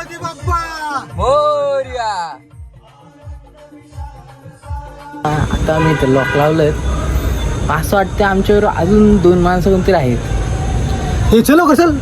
गणपती बाप्पा मोरया. आता आम्ही इथं लॉक लावलंय. असं वाटतं आमच्यावर अजून 2 माणसं कोणतरी आहेत. हे चलो कसल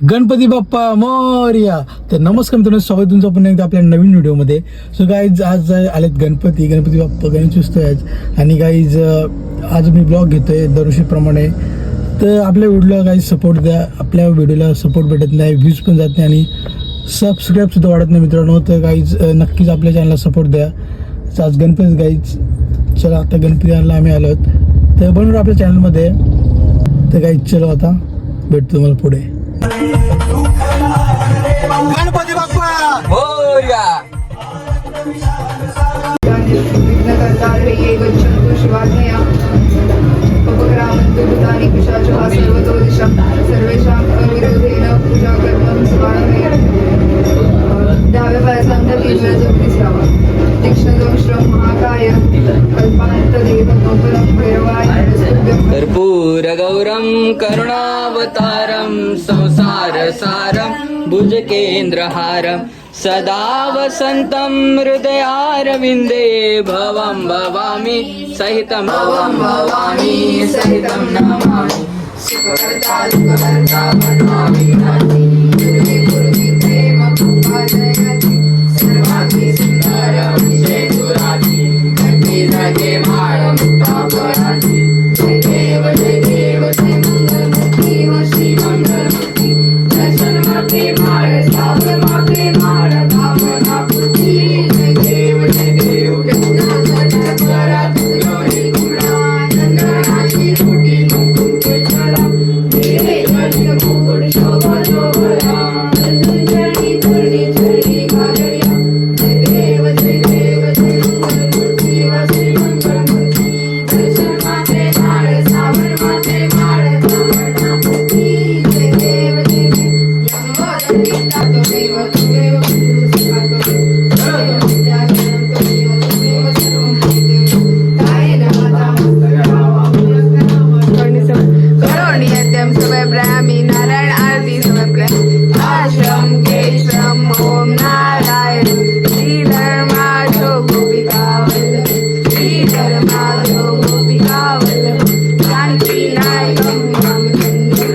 गणपती बाप्पा मोरया. तर नमस्कार मित्रांनो, स्वागत तुमचं पुन्हा एकदा आपल्या नवीन व्हिडिओमध्ये. सो गाईज आज आलेत गणपती बाप्पा गणेश उत्सव आज. आणि गाईज आज मी ब्लॉग घेतोय दरवर्षीप्रमाणे. तर आपल्या व्हिडिओला गाईज सपोर्ट द्या. आपल्या व्हिडिओला सपोर्ट भेटत नाही, व्ह्यूज पण जात नाही आणि सबस्क्राईब सुद्धा वाढत नाही मित्रांनो. तर गाईज नक्कीच आपल्या चॅनलला सपोर्ट द्या. आज गणपती गाईज, चला आता गणपती आणला आम्ही आलो आहोत. तर बनवून आपल्या चॅनलमध्ये. तर गाईज चलो आता भेटतो तुम्हाला पुढे. गणपती बाप्पा मोरया. विघ्नकर्तारे ये गच्छन्तु शिवाज्ञया उपक्रामन्तु भूतानि पिशाचः सर्वतो दिशः सर्वेषाम् अविरोधेन पूजा कर्मं समारभे. डाव्या पायाचा अंतर 3 वेळा जपतीस यावा. तीक्ष्णदं श्रम महाकाय कल्पान्तदेवं नोपरं भैरवाय कर्पूर गौरम करुणावतारम संसार सारम भुजकेन्द्रहारम सदा वसंतम हृदयारविंदे भवं भवामी सहितं नमामि. सुखकर्ता दुःखहर्ता मनोविघ्नानि गुरुहि प्रेम कृपादयाति सर्वांगी सुंदर विजय गुराति घटी जागे माळ मुक्ता पराति. जय देव जय मंगलमूर्ती व श्री मंगलमूर्ती. दर्शन मागे माळ सावर मागे माळ भावना पूर्ती. जय देव कृष्णाचा जगभरात लोणी गुणा चंद्रनाची कोटी मुकुट चला. हिरे जल मुकुट शोभा शोभला चंद्रनी धरणी चरणी घालया. जय देव जय मंगलमूर्ती व श्री मंगलमूर्ती. दर्शन मागे माळ सावर मागे माळ भावना पूर्ती. जय देव यमवदनी तातमेव तुमेव पुरुषातो सर्वज्ञानं त्वमेव त्वमेव सर्वं वेदेव. कायेन वाचा करोण्यत्यं समब्राह्मी नारायण आरती समब्राह्मी. आश्रम केशरम ओम नारायण. श्री धर्माशो गोपिका वल्लभ श्री धर्माशो गोपिका वल्लभ. जानकी नायकं रामचंद्र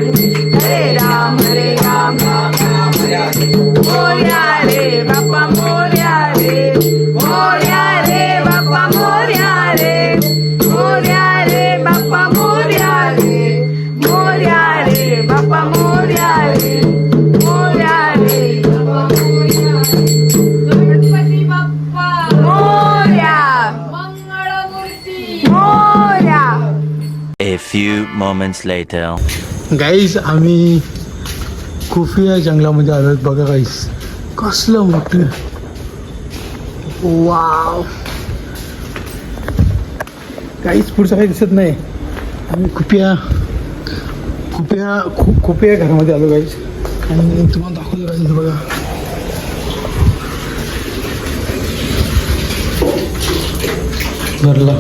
हरे राम राम राम हरे हरे. मोरया रे बाप्पा मोरया रे. मोरया रे बाप्पा मोरया रे. मोरया रे बाप्पा मोरया रे. मोरया रे बाप्पा मोरया रे. मोरया रे बाप्पा मोरया रे. Ganpati Bappa Morya. Mangalmurti Morya. A few moments later. गाईस आम्ही खुफिया जंगलामध्ये आलो आहेत. बघा गाईस कसलं मोठं. वाव काहीच पुढचं काही दिसत नाही. आम्ही खुफिया घरामध्ये आलो गाईस. आणि तुम्हाला दाखवलं गाईस बघा. घरला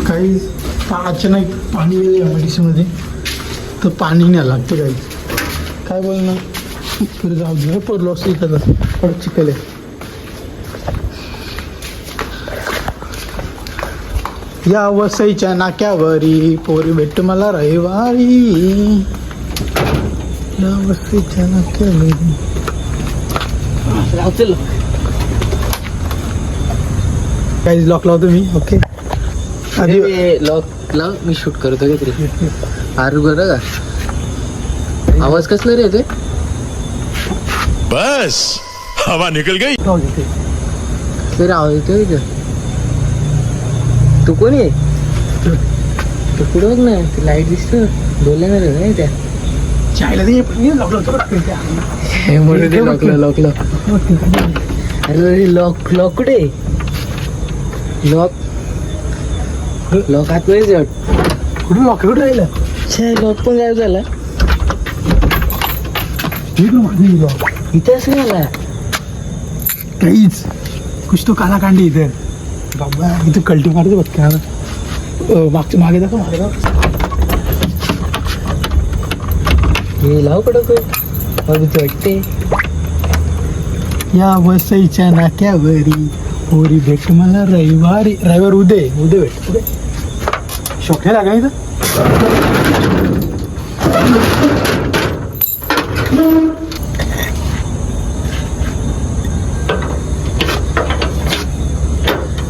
काही अचानक पाणी मेडिसिनमध्ये तर पाणी नाही लागतं काही. काय बोल ना पुढे जाऊ दे. पडलो असं इकडं परत चिखल आहे. या वसईच्या नाक्यावरी पोरी भेट मला रविवारी. या वसईच्या नाक्यावरी लावतील काही लॉक लावतो मी. ओके आधी लॉक लाव. मी शूट करतो काहीतरी. आरू बरं का आवाज कसला रे ते. बस हवा निकल गई. फिर आवाज येतोय का. तू कोण आहे. तो पुढं बघ ना ती लाईट दिसतं डोल्यानं रे नाही त्या चायला ते हे म्हणून ते लॉकलं अरे लॉक कुठे लॉक आत वेळेस कुठे लॉक कुठे राहिलं लॉक पण गायब झाला लॉक इथे असं झाला काहीच कुछ तो काला कांडी इथे बाबा इथे कल्टी मारते बघ का मागच्या मागे दाखव मागे दाखव हे लाव कडक भीती वाटते या वसईच्या नाक्यावरी होरी भेट मला रविवार उदय भेट पुढे शॉक नाही लागला इथं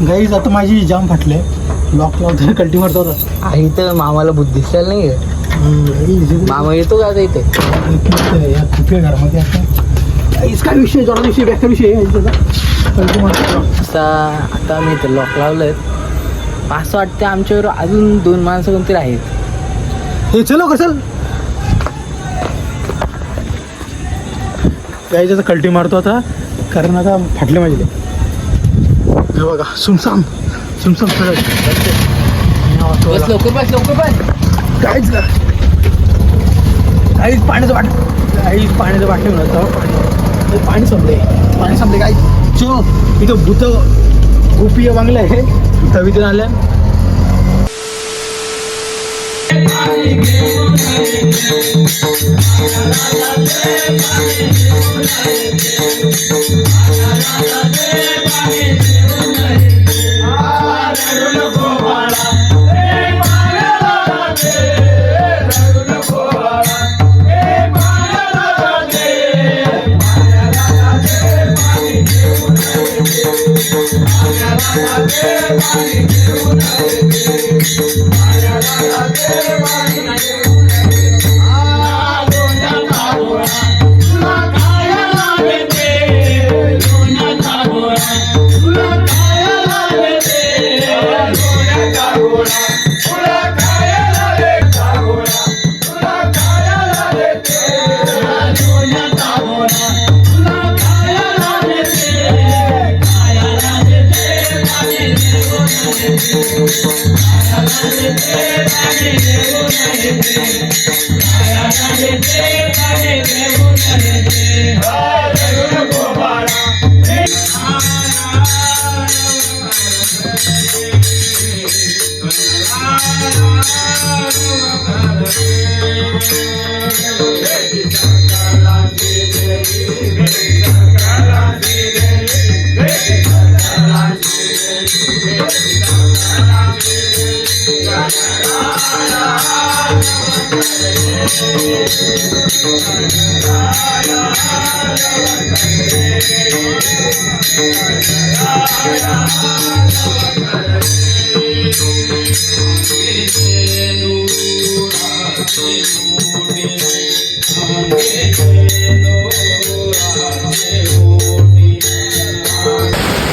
गाईज आता माझी जाम फाटले लॉक लावताना कल्टी मारतो होता आई तर मामाला बुद्धी दिसायला नाही का? मामा येतो का आता इथे या कुठल्या घरामध्ये काय विषय जोडा विषय व्याख्या विषय कल्टी मारतो असा आता आम्ही इथे लॉक लावलंय असं वाटतं आमच्यावर अजून 2 माणसं कोणतरी आहेत हे चलो कसं गाईचा कल्टी मारतो आता कारण आता फाटले माझे ते हे बघा सुमसाम सगळं बस लवकर बस काहीच पाण्याचं वाटलं म्हणत पाणी संपले काय चो इथं भूत गोपीय बांगलं आहे भूताभितून आल्या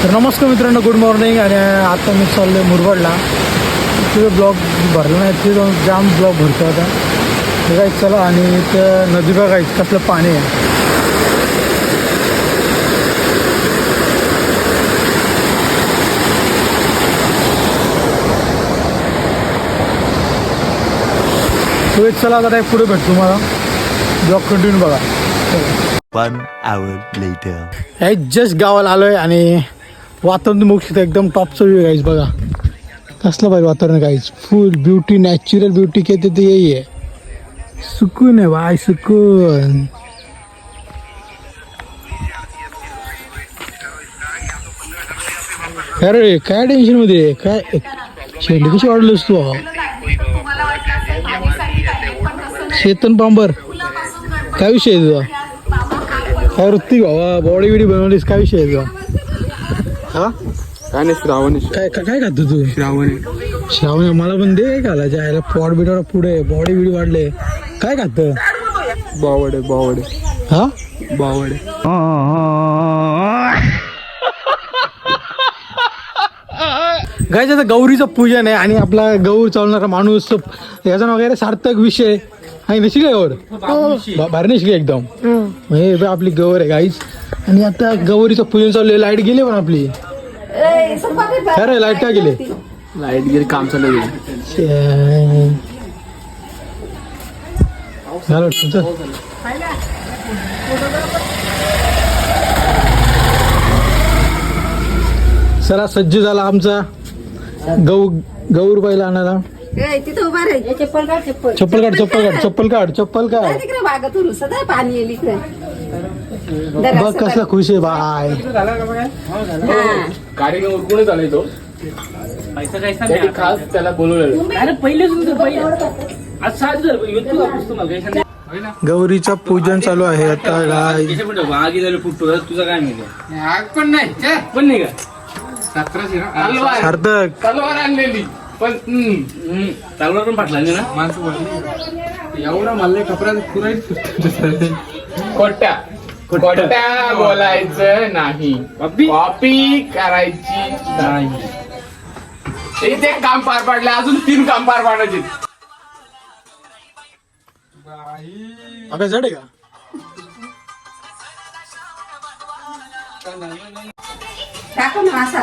तर नमस्कार मित्रांनो, गुड मॉर्निंग. आणि आता मी चाललो आहे मुरबाडला. तिथे ब्लॉग भरला नाही, तिथे जाऊन जाम ब्लॉग भरतो आता. बघायचं चला. आणि इथं नदी बघायचं कसलं पाणी आहे. तो चला आता पुढे भेटतो मला. ब्लॉग कंटिन्यू बघा. 1 hour later. हे जस्ट गावाला आलोय आणि वातावरण मुख्य एकदम टॉपचं व्ह्यू गाईज बघा. कसलं पाहिजे वातावरण गाईज. फुल ब्युटी, नॅचरल ब्युटी कहते तो यही है. सुकून आहे भाई, सुकून. अरे काय टेन्शन मध्ये काय शेंडी कशी वाढलीस तू. शेतन पांबर काय विषय आहे तुझा. काय वृत्ती भावा, बॉडी बिडी बनवलीस, काय विषय आहे तुझा. हा काय नाही श्रावण काय काय खातो तू. श्रावण मला पण दे घालायच्या यायला. पॉट बिटवर पुढे बॉडी बिडी वाढले. काय खात. बावडे हा बावडे. गायचं आता गौरीचं पूजन आहे आणि आपला गौर चालवणारा माणूस याचा वगैरे सार्थक विषय आणि नशिक गौर भारी नशिक एकदम हे बघ आपली गौर आहे गाईच. आणि आता गौरीचं पूजन चालू आहे. लाईट गेली पण आपली खरं लाईट का गेली लाईट गेली काम चालू आहे. झालं वाटतं, चल. चला सज्ज झाला आमचा गौर बैला आणायला. तिथं उभा राहायचे चप्पल काढ चप्पल चप्पल काढ चप्पल काढ तिकडे बागत सदा पाणी येईल इकडे बघ कसला खुश आहे बाय. कार्यक्रम उरकूनच आलाय तो त्यासाठी खास त्याला बोलवलेलं. गौरीचं पूजन चालू आहे आता गाय. तुझा काय मिळेल पण नाही का सार्थक तलवार आणलेली पण तलवार पण फाटला ना माणसं एवढा मारले कपड्यात पुरायच खोट्या बोलायचं नाही कॉपी करायची नाही. इथे काम पार पाडले अजून 3 काम पार पाडायचे. अभ्यास झाडे का टाकू ना असा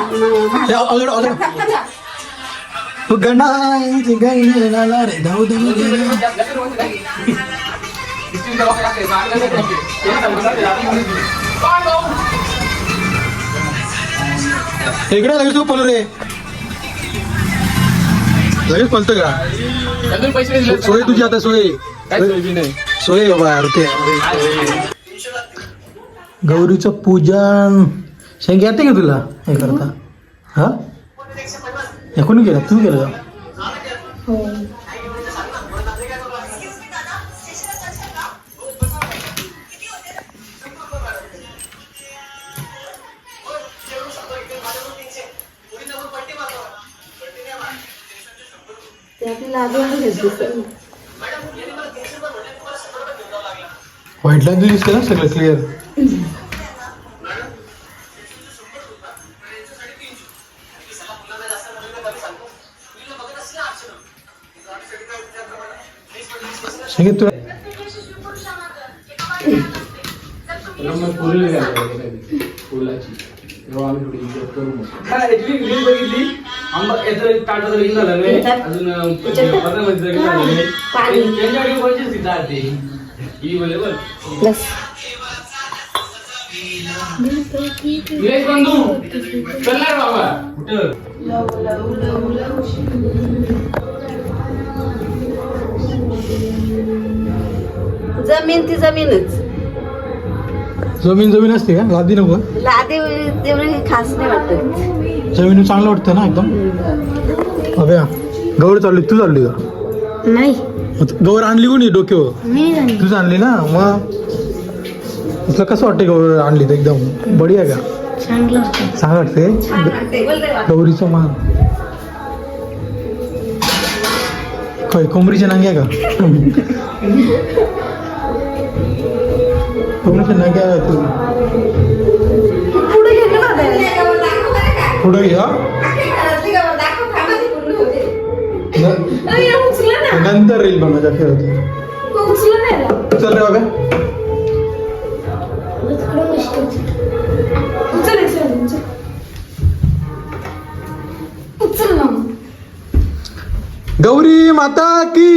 इकडे लगेच तू पळू रे लगेच पळतं का अजून पैसे दिले सोय तुझी आता सोय काय सोयबी नाही. सोय बाबा यार ते गौरीचं पूजन शेंगे येते का तुला हे करता हा हे कोणी केलं तू केलं का व्हाईट लाईन दिसते ना सगळं क्लिअर. संगीत तुला बाबा जमीन ती जमीनच जमीन असते का लादी नको लादे तेवढी खास नाही वाटत. जमीन चांगलं वाटतं ना एकदम. अबे गौर चालली तू चालली का नाही गौर आणली कोणी डोक्यावर तूच आणली ना मग तुला कसं वाटतं गौर आणली तर एकदम बढिया का चांगलं वाटते गौरीचं मान काय कोंबडीच्या नांग्या का कोंबडीच्या नांग्या तू पुढे घ्या नंतर रील बनवायचा खेळ चल रे बाबा गौरी माता की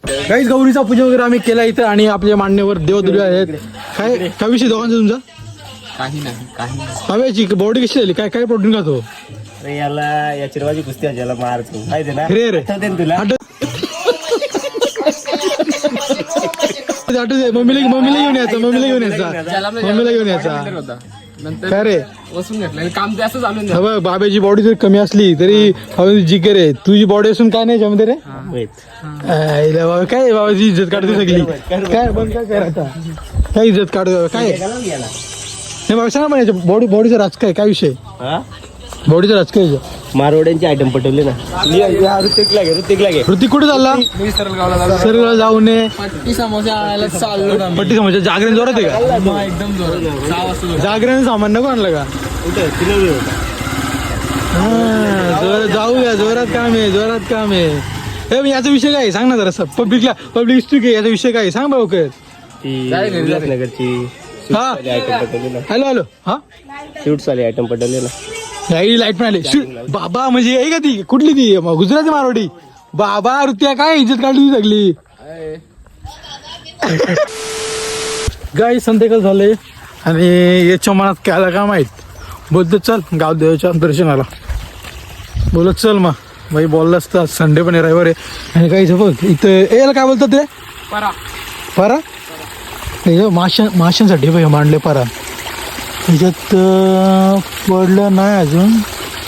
काहीच गौरीचा पूजा वगैरे आम्ही केला इथं आणि आपले मान्यवर देवदुर्ग आहेत. काय विषय दोघांचा तुमचा काही नाही हव्याची बॉडी कशी झाली काय काय प्रोटीन खातो याला या चिरवाची कुस्ती याला मारतो माहिती ना रे रे आठवते ना तुला मम्मीला घेऊन यायचा नंतर काय रे बसून घेतलं काम ते असं चालू बघ बाबाची बॉडी जर कमी असली तरी हवी जिकर आहे तुझी बॉडी असून काय नाही जमते रे बाबा काय बाबाची इज्जत काढते सगळी काय बंद काय कर आता काय इज्जत काढतो काय नाही बाबा सांगा म्हणायचं बॉडीचा राजकाय काय विषय बॉडीचा राजकाय मारवाड्यांचे आयटम पटवले ना ऋतिक कुठे चालला सरळ जाऊ नये पट्टी समोसे आणायला चाललो पट्टी समोरच्या जागरण जोरात आहे का एकदम जोरात 6 वाजता जागरण सामान नको आणलं का जाऊया, जोरात काम आहे, जोरात काम आहे. हे मग याचा विषय काय आहे? सांग ना जरा. पब्लिक हिस्ट्री काय याचा विषय काय आहे? सांग भाऊ काय. ती उल्हासनगरची हा आयटम पटवली ना, हॅलो हा शूट्स वाली आयटम पटवली ना. लाईट पण आली. बाबा म्हणजे आहे का ती? कुठली ती? गुजराती मारवाडी बाबा. रुत्या काय इज्जत काढली सगळी. गाई संध्याकाळ झाले आणि याच्या मनात काय का माहीत. बोलतो चल गाव देवाच्या दर्शनाला. बोलत चल मग बाई. बोललं असतं संडे पण आहे, रविवार आहे. आणि काही बघ इथं याला काय बोलतात ते? परा. माशांसाठी भाई मांडले परा. त्याच्यात पडलं नाही अजून.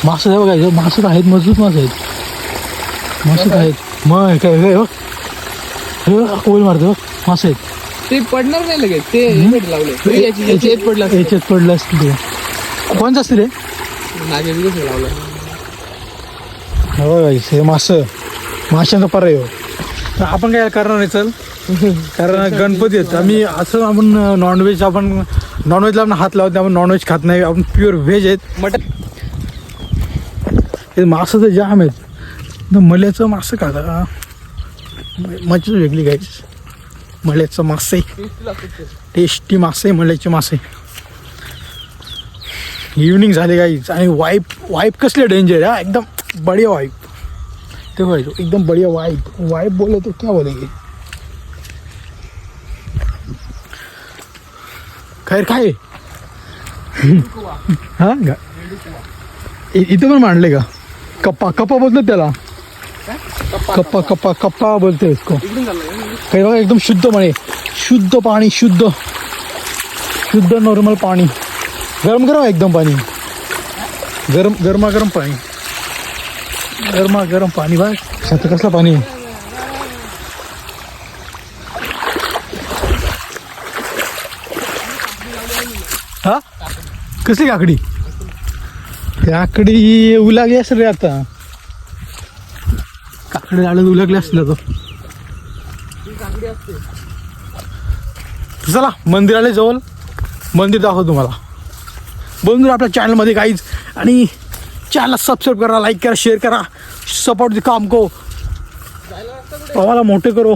मासं आहे बघायचं. मासं आहेत, मजबूत मासं आहेत. मासं आहेत मग काय बघ. कोल मारतो बघ. मासं आहेत. ते पडणार नाही लगेच. ते लावले याच्यात पडलं असतं ते. कोणचं असतं रे? लावलं. हो हे माशांचा पर्याय हो. तर आपण काय करणार नाही चल. कारण गणपती आहेत. आम्ही असं आपण नॉनव्हेजला आपण हात लावत नाही. आपण नॉनव्हेज खात नाही. आपण प्युअर व्हेज आहेत. मटन हे मासं तर जाम आहेत. मल्याचं मासं खाता का? मच्छीच वेगळी गायच. मल्याचं मासे टेस्टी मासे, मल्याचे मासे. इव्हनिंग झाले गाईच आणि वाईप कसले डेंजर हा. एकदम बढिया वाईप. ते बघायचो एकदम बढिया वाईप बोले तो क्या बोलेंगे. खैर काय हा इथं पण मांडले का? कप्पा बोलतो त्याला. कप्पा बोलते इसको. काही बघा एकदम शुद्ध पाणी. शुद्ध पाणी. शुद्ध नॉर्मल पाणी. गरम आहे एकदम पाणी. गरमागरम पाणी. गरमागरम पाणी बघ. कसलं पाणी आहे. हा कसली काकडी? काकडी उलागली असेल रे आता. काकडी झाड उलगले असतील तर. चला मंदिराला जवळ. मंदिर दाखव तुम्हाला. बंधू आपल्या चॅनलमध्ये काहीच. आणि चॅनलला सबस्क्राईब करा, लाईक करा, शेअर करा. सपोर्ट द काम को. आम्हाला मोठे करो.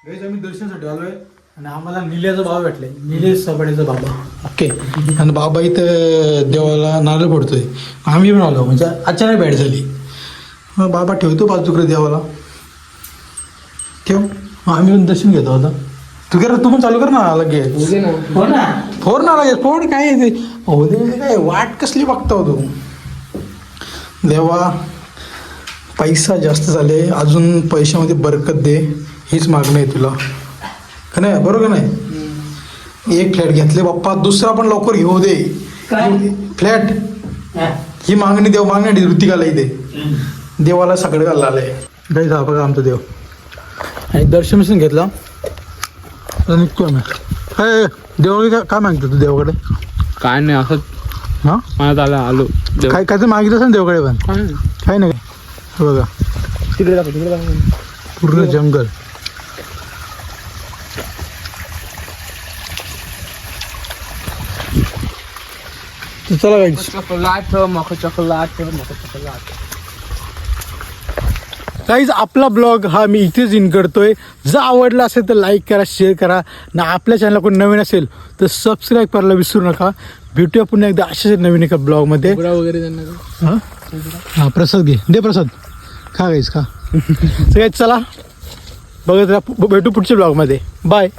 आम्ही दर्शनासाठी आलोय आणि आम्हाला निल्याचा बाबा भेटलाय. निलेश सबाडेचा बाबा. ओके. आणि बाबा इथं देवाला नारळ फोडतोय. आम्ही पण आलो म्हणजे अचानक भेट झाली. मग बाबा ठेवतो बाजूकडे देवाला. ठेव. आम्ही पण दर्शन घेतो आता. तू पण चालू कर ना लगेच. हो ना. फोड ना लगेच. फोड काय आहे ते. हो दे काय वाट कसली बघता तू. देवा पैसा जास्त झाले. अजून पैशामध्ये बरकत दे. हीच मागणी आहे तुला का नाही? बरोबर का नाही? एक फ्लॅट घेतले बाप्पा. दुसरा पण लवकर घेऊ दे फ्लॅट. ही मागणी देव मागण्यासाठी ऋतिकाला इथे देवाला सगळं घालला आलंय. काही जा बघा आमचा देव. आणि दर्शन घेतला निघतो आम्ही. काय देवाकडे काय मागतो तू देवाकडे? काय नाही असं. हा मला आलो. काय काय मागितलं ना देवाकडे पण काय नाही. बघा तिकडे पूर्ण जंगल. चला गाईज. गाईज आपला ब्लॉग हा मी इथेच इन करतोय. जर आवडला असेल तर लाईक करा, शेअर करा. ना आपल्या चॅनलला कोण नवीन असेल तर सबस्क्राईब करायला विसरू नका. भेटूया पुन्हा एकदा अशाच नवीन एका ब्लॉगमध्ये. वगैरे हा प्रसाद घे. दे प्रसाद. खा गाईज खा. चला बघत राहा. भेटू पुढच्या ब्लॉगमध्ये. बाय.